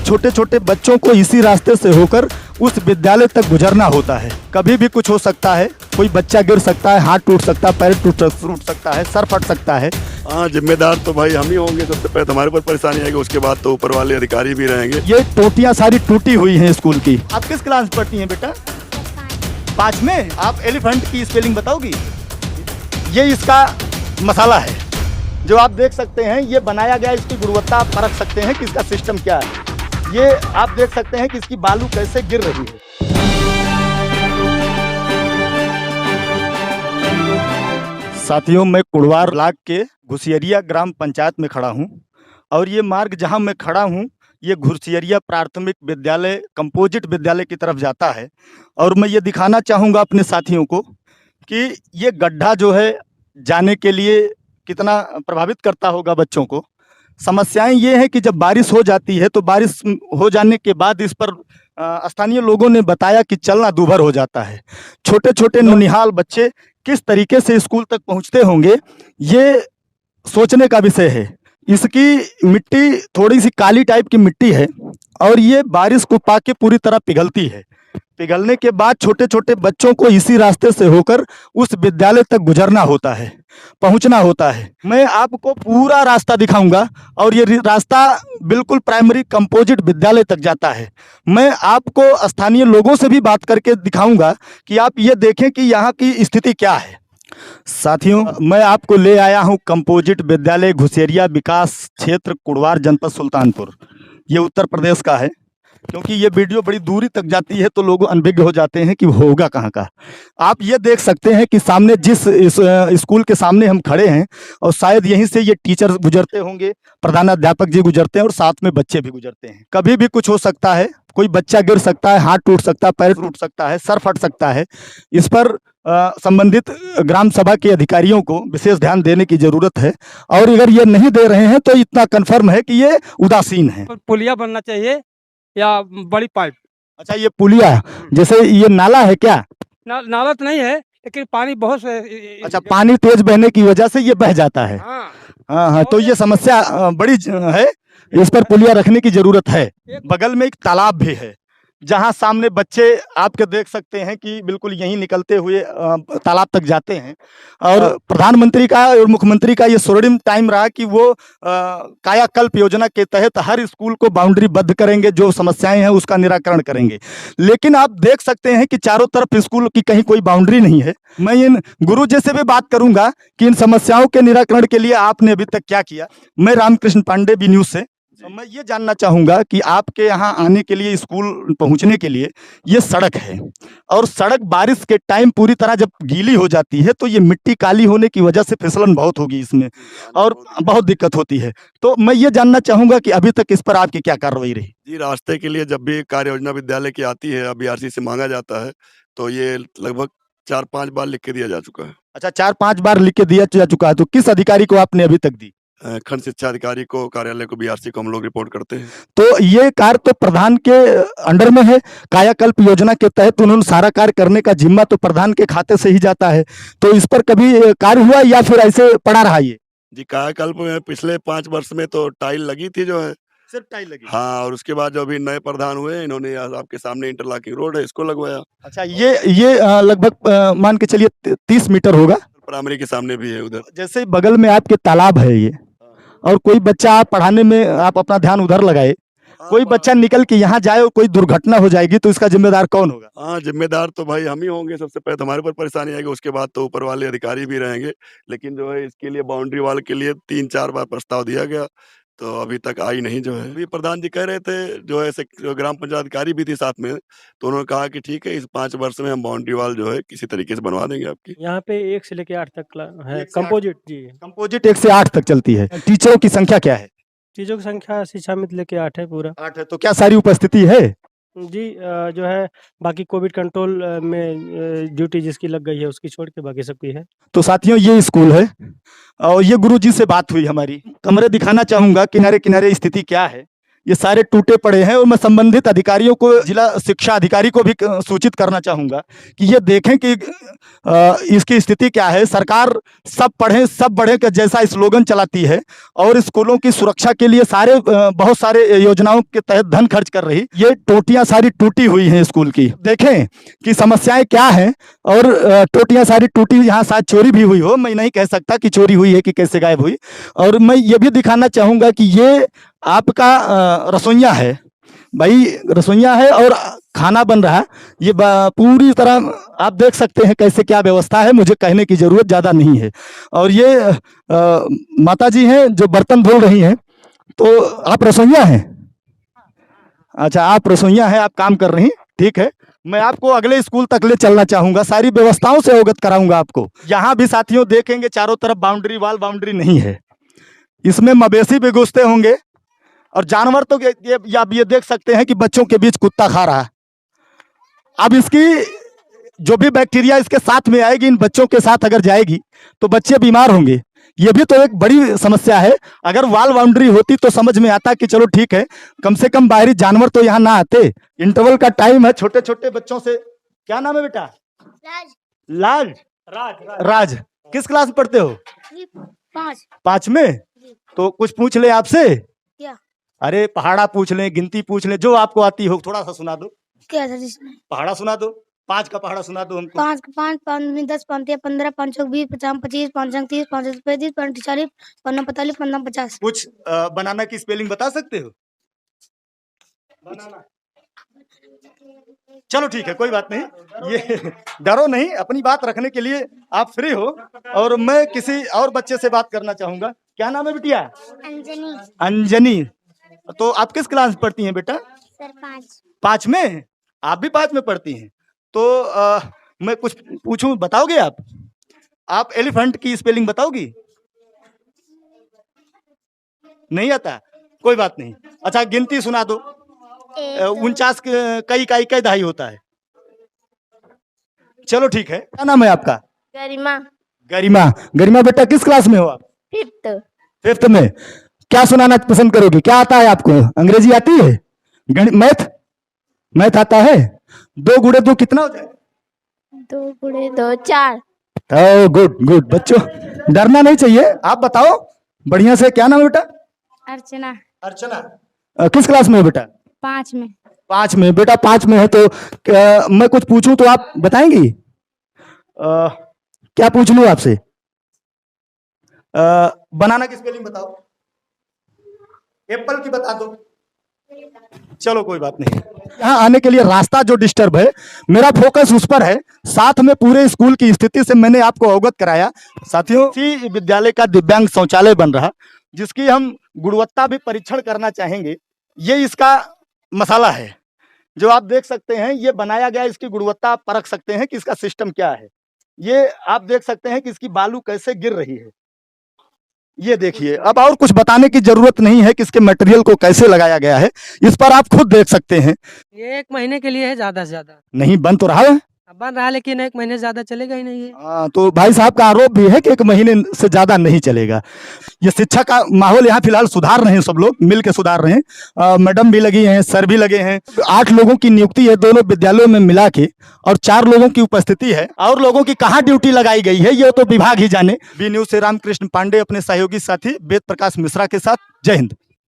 छोटे छोटे बच्चों को इसी रास्ते से होकर उस विद्यालय तक गुजरना होता है। कभी भी कुछ हो सकता है, कोई बच्चा गिर सकता है, हाथ टूट सकता है, पैर टूट सकता है, सर फट सकता है। हाँ, जिम्मेदार तो भाई हम ही होंगे। सबसे पहले हमारे ऊपर परेशानी आएगी, उसके बाद तो ऊपर वाले अधिकारी भी रहेंगे। ये टोटियाँ सारी टूटी हुई हैं स्कूल की। आप किस क्लास में पढ़ती हैं बेटा? 5 में। आप एलिफेंट की स्पेलिंग बताओगी? ये इसका मसाला है जो आप देख सकते हैं। ये बनाया गया, इसकी गुणवत्ता आप परख सकते हैं कि इसका सिस्टम क्या है। ये आप देख सकते हैं कि इसकी बालू कैसे गिर रही है। साथियों, मैं कुड़वार ब्लॉक के घुसियरिया ग्राम पंचायत में खड़ा हूं और ये मार्ग जहां मैं खड़ा हूं ये घुसियरिया प्राथमिक विद्यालय कंपोजिट विद्यालय की तरफ जाता है। और मैं ये दिखाना चाहूँगा अपने साथियों को कि ये गड्ढा जो है जाने के लिए कितना प्रभावित करता होगा बच्चों को। समस्याएं ये हैं कि जब बारिश हो जाती है तो बारिश हो जाने के बाद इस पर स्थानीय लोगों ने बताया कि चलना दूभर हो जाता है। छोटे छोटे नौनिहाल बच्चे किस तरीके से स्कूल तक पहुंचते होंगे, ये सोचने का विषय है। इसकी मिट्टी थोड़ी सी काली टाइप की मिट्टी है और ये बारिश को पाके पूरी तरह पिघलती है। पिघलने के बाद छोटे छोटे बच्चों को इसी रास्ते से होकर उस विद्यालय तक गुजरना होता है, पहुंचना होता है। मैं आपको पूरा रास्ता दिखाऊंगा और ये रास्ता बिल्कुल प्राइमरी कंपोजिट विद्यालय तक जाता है। मैं आपको स्थानीय लोगों से भी बात करके दिखाऊंगा कि आप ये देखें कि यहाँ की स्थिति क्या है। साथियों, मैं आपको ले आया हूँ कंपोजिट विद्यालय घुसियरिया विकास क्षेत्र कुड़वार जनपद सुल्तानपुर। ये उत्तर प्रदेश का है। क्योंकि ये वीडियो बड़ी दूरी तक जाती है तो लोग अनभिज्ञ हो जाते हैं कि होगा कहाँ का। आप ये देख सकते हैं कि सामने जिस स्कूल के सामने हम खड़े हैं और शायद यहीं से ये टीचर गुजरते होंगे, प्रधानाध्यापक जी गुजरते हैं और साथ में बच्चे भी गुजरते हैं। कभी भी कुछ हो सकता है, कोई बच्चा गिर सकता है, हाथ टूट सकता है, पैर टूट सकता है, सर फट सकता है। इस पर संबंधित ग्राम सभा के अधिकारियों को विशेष ध्यान देने की जरूरत है और अगर ये नहीं दे रहे हैं तो इतना कन्फर्म है कि ये उदासीन है। पुलिया बनना चाहिए या बड़ी पाइप। अच्छा, ये पुलिया जैसे ये नाला है क्या? नाला तो नहीं है लेकिन पानी बहुत अच्छा, पानी तेज बहने की वजह से ये बह जाता है। हाँ हाँ, तो ये समस्या बड़ी है, इस पर पुलिया रखने की जरूरत है। बगल में एक तालाब भी है जहाँ सामने बच्चे आपके देख सकते हैं कि बिल्कुल यहीं निकलते हुए तालाब तक जाते हैं। और प्रधानमंत्री का और मुख्यमंत्री का ये स्वर्णिम टाइम रहा कि वो कायाकल्प योजना के तहत हर स्कूल को बाउंड्री बद्ध करेंगे, जो समस्याएं हैं उसका निराकरण करेंगे। लेकिन आप देख सकते हैं कि चारों तरफ स्कूल की कहीं कोई बाउंड्री नहीं है। मैं इन गुरु जी से भी बात करूंगा कि इन समस्याओं के निराकरण के लिए आपने अभी तक क्या किया। मैं रामकृष्ण पांडे, बी न्यूज से। मैं ये जानना चाहूँगा कि आपके यहाँ आने के लिए, स्कूल पहुँचने के लिए ये सड़क है और सड़क बारिश के टाइम पूरी तरह जब गीली हो जाती है तो ये मिट्टी काली होने की वजह से फिसलन बहुत होगी इसमें और बहुत दिक्कत होती है। तो मैं ये जानना चाहूँगा कि अभी तक इस पर आपकी क्या कार्रवाई रही? जी, रास्ते के लिए जब भी कार्य योजना विद्यालय की आती है, बीआरसी से मांगा जाता है, तो ये लगभग 4-5 बार लिख के दिया जा चुका है। अच्छा, 4-5 बार लिख के दिया जा चुका है। तो किस अधिकारी को आपने अभी तक दी? खंड शिक्षा अधिकारी को, कार्यालय को, बीआरसी को हम लोग रिपोर्ट करते हैं। तो ये कार्य तो प्रधान के अंडर में है। कायाकल्प योजना के तहत उन्होंने सारा कार्य करने का जिम्मा तो प्रधान के खाते से ही जाता है। तो इस पर कभी कार्य हुआ या फिर ऐसे पड़ा रहा ये? जी, कायाकल्प में पिछले 5 वर्ष में तो टाइल लगी थी जो है। सिर्फ टाइल लगी? हाँ, और उसके बाद जो अभी नए प्रधान हुए, इन्होंने आपके सामने इंटरलॉकिंग रोड है, इसको लगवाया। अच्छा, ये लगभग मान के चलिए 30 मीटर होगा। प्राइमरी के सामने भी है उधर। जैसे बगल में आपके तालाब है ये, और कोई बच्चा आप पढ़ाने में आप अपना ध्यान उधर लगाए, कोई बच्चा निकल के यहाँ जाए और कोई दुर्घटना हो जाएगी तो इसका जिम्मेदार कौन होगा? हाँ, जिम्मेदार तो भाई हम ही होंगे। सबसे पहले हमारे ऊपर परेशानी आएगी, उसके बाद तो ऊपर वाले अधिकारी भी रहेंगे। लेकिन जो है इसके लिए बाउंड्री वाल के लिए 3-4 बार प्रस्ताव दिया गया, तो अभी तक आई नहीं जो है। अभी प्रधान जी कह रहे थे, जो है जो ग्राम पंचायत अधिकारी भी थी साथ में, तो उन्होंने कहा कि ठीक है, इस 5 वर्ष में हम बाउंड्री वाल जो है किसी तरीके से बनवा देंगे आपकी। यहाँ पे 1 से लेके 8 तक है कंपोजिट। जी, कंपोजिट 1 से 8 तक चलती है। टीचरों की संख्या क्या है? चीजों की संख्या शिक्षा मित्र लेके 8 है पूरा। 8 है। तो क्या सारी उपस्थिति है? जी, जो है बाकी कोविड कंट्रोल में ड्यूटी जिसकी लग गई है उसकी छोड़ के बाकी सबकी है। तो साथियों, ये स्कूल है और ये गुरुजी से बात हुई हमारी। कमरे दिखाना चाहूंगा किनारे किनारे स्थिति क्या है। ये सारे टूटे पड़े हैं और मैं संबंधित अधिकारियों को, जिला शिक्षा अधिकारी को भी सूचित करना चाहूँगा कि ये देखें कि इसकी स्थिति क्या है। सरकार सब पढ़ें सब बढ़ें का जैसा स्लोगन चलाती है और स्कूलों की सुरक्षा के लिए बहुत सारे योजनाओं के तहत धन खर्च कर रही, ये टोटियाँ सारी टूटी हुई हैं स्कूल की। देखें कि समस्याएं क्या हैं और टोटियाँ सारी टूटी, यहाँ शायद चोरी भी हुई हो, मैं नहीं कह सकता कि चोरी हुई है कि कैसे गायब हुई। और मैं ये भी दिखाना चाहूँगा कि ये आपका रसोइया है भाई, रसोइया है और खाना बन रहा है। ये पूरी तरह आप देख सकते हैं कैसे क्या व्यवस्था है, मुझे कहने की ज़रूरत ज़्यादा नहीं है। और ये माता जी हैं जो बर्तन धो रही हैं। तो आप रसोइया हैं? अच्छा, आप रसोइया हैं, आप काम कर रही हैं, ठीक है। मैं आपको अगले स्कूल तक ले चलना चाहूँगा, सारी व्यवस्थाओं से अवगत कराऊंगा आपको। यहाँ भी साथियों देखेंगे चारों तरफ बाउंड्री वाल, बाउंड्री नहीं है। इसमें मवेशी भी घुसते होंगे और जानवर तो आप ये देख सकते हैं कि बच्चों के बीच कुत्ता खा रहा है। अब इसकी जो भी बैक्टीरिया इसके साथ में आएगी, इन बच्चों के साथ अगर जाएगी तो बच्चे बीमार होंगे। ये भी तो एक बड़ी समस्या है। अगर वाल बाउंड्री होती तो समझ में आता कि चलो ठीक है, कम से कम बाहरी जानवर तो यहाँ ना आते। इंटरवल का टाइम है, छोटे छोटे बच्चों से, क्या नाम है बेटा? लाज। राज। किस क्लास में पढ़ते हो? 5 में। तो कुछ पूछ ले आपसे? क्या? अरे पहाड़ा पूछ लें, गिनती पूछ लें, जो आपको आती हो थोड़ा सा सुना दो। क्या था जिसमें? पहाड़ा सुना दो, 5 का पहाड़ा सुना दो हमको। 5 5 5 में 10 5 15 5 20 50 25 5 30 5 35 40 40 45 50। कुछ बनाना की स्पेलिंग बता सकते हो? बनाना। चलो ठीक है, कोई बात नहीं, ये डरो नहीं, अपनी बात रखने के लिए आप फ्री हो। और मैं किसी और बच्चे से बात करना चाहूंगा। क्या नाम है बिटिया? अंजनी। अंजनी। तो आप किस क्लास में पढ़ती हैं बेटा? सर 5। 5 में? आप भी 5 में पढ़ती हैं? तो मैं कुछ पूछूं, बताओगे आप? आप एलिफेंट की स्पेलिंग बताओगी? नहीं आता? कोई बात नहीं। अच्छा, गिनती सुना दो। 49 कई दहाई होता है। चलो ठीक है। क्या नाम है आपका? गरिमा। गरिमा बेटा किस क्लास में हो आप? 5th में। क्या सुनाना पसंद करोगे? क्या आता है आपको? अंग्रेजी आती है? मैथ आता है? 2 गुणे 2 कितना हो जाए? 2 गुणे 2 4। ओ गुड बच्चों, डरना नहीं चाहिए। आप बताओ बढ़िया से, क्या नाम है बेटा? अर्चना। किस क्लास में हो बेटा? 5 में। 5 में बेटा, 5 में है। तो मैं कुछ पूछूं तो आप बताएंगी? क्या पूछ लूं आपसे? बनाना की स्पेलिंग बताओ। एप्पल की बता दो। चलो कोई बात नहीं। यहाँ आने के लिए रास्ता जो डिस्टर्ब है, मेरा फोकस उस पर है। साथ में पूरे स्कूल की स्थिति से मैंने आपको अवगत कराया। साथियों, इसी विद्यालय का दिव्यांग शौचालय बन रहा, जिसकी हम गुणवत्ता भी परीक्षण करना चाहेंगे। ये इसका मसाला है जो आप देख सकते हैं, ये बनाया गया। इसकी गुणवत्ता आप परख सकते हैं कि इसका सिस्टम क्या है। ये आप देख सकते हैं कि इसकी बालू कैसे गिर रही है। ये देखिए, अब और कुछ बताने की जरूरत नहीं है कि इसके मटेरियल को कैसे लगाया गया है, इस पर आप खुद देख सकते हैं। ये 1 महीने के लिए है, ज्यादा से ज्यादा। नहीं, बन तो रहा है। अब बन रहा है लेकिन 1 महीने ज्यादा चलेगा ही नहीं है। तो भाई साहब का आरोप भी है कि 1 महीने से ज्यादा नहीं चलेगा। ये शिक्षा का माहौल यहाँ फिलहाल सुधार रहे हैं, सब लोग मिल के सुधार रहे हैं। मैडम भी लगी हैं, सर भी लगे हैं। 8 लोगों की नियुक्ति है दोनों विद्यालयों में मिला के, और 4 लोगों की उपस्थिति है। और लोगों की कहाँ ड्यूटी लगाई गई है ये तो विभाग ही जाने। बी न्यूज से रामकृष्ण पांडे अपने सहयोगी साथी वेद प्रकाश मिश्रा के साथ। जय हिंद।